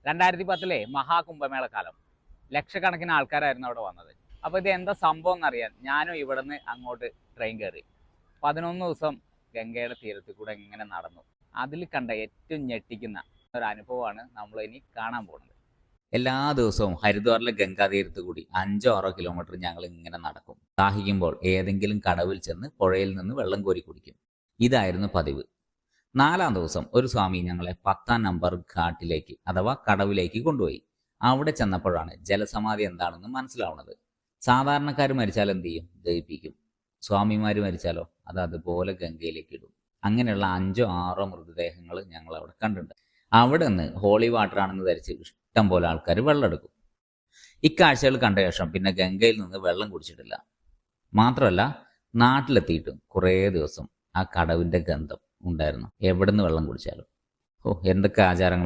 2010 മഹാകുംഭമേള കാലം ലക്ഷക്കണക്കിന് ആൾക്കാരായിരുന്നു അവിടെ വന്നത്. അപ്പോൾ ഇത് എന്താ സംഭവം എന്നറിയാൻ ഞാനും ഇവിടുന്ന് അങ്ങോട്ട് ട്രെയിൻ കയറി 11 ദിവസം ഗംഗയുടെ തീരത്തിൽ കൂടെ ഇങ്ങനെ നടന്നു. അതിൽ കണ്ട ഏറ്റവും ഞെട്ടിക്കുന്ന ഒരു അനുഭവമാണ് നമ്മൾ ഇനി കാണാൻ പോകുന്നത്. എല്ലാ ദിവസവും ഹരിദ്വാറിലെ ഗംഗാതീരത്ത് കൂടി 5-6 കിലോമീറ്റർ ഞങ്ങൾ ഇങ്ങനെ നടക്കും. ദാഹിക്കുമ്പോൾ ഏതെങ്കിലും കടവിൽ ചെന്ന് പുഴയിൽ നിന്ന് വെള്ളം കോരി കുടിക്കും. ഇതായിരുന്നു പതിവ്. 4-ാം ദിവസം ഒരു സ്വാമി ഞങ്ങളെ 10-ാം നമ്പർ ഘാട്ടിലേക്ക് അഥവാ കടവിലേക്ക് കൊണ്ടുപോയി. അവിടെ ചെന്നപ്പോഴാണ് ജലസമാധി എന്താണെന്ന് മനസ്സിലാവുന്നത്. സാധാരണക്കാർ മരിച്ചാൽ എന്ത് ചെയ്യും? ദഹിപ്പിക്കും. സ്വാമിമാർ മരിച്ചാലോ അത് അതുപോലെ ഗംഗയിലേക്ക് ഇടും. അങ്ങനെയുള്ള 5-6 മൃതദേഹങ്ങൾ ഞങ്ങൾ അവിടെ കണ്ടിട്ടുണ്ട്. അവിടെ നിന്ന് ഹോളി വാട്ടർ ആണെന്ന് ധരിച്ച് ഇഷ്ടം പോലെ ആൾക്കാർ വെള്ളം എടുക്കും. ഇക്കാഴ്ചകൾ കണ്ട ശേഷം പിന്നെ ഗംഗയിൽ നിന്ന് വെള്ളം കുടിച്ചിട്ടില്ല. മാത്രമല്ല, നാട്ടിലെത്തിയിട്ടും കുറേ ദിവസം ആ കടവിൻ്റെ ഗന്ധം ഉണ്ടായിരുന്നു. എവിടെ നിന്ന് വെള്ളം കുടിച്ചാലും. എന്തൊക്കെ ആചാരങ്ങളാണ്!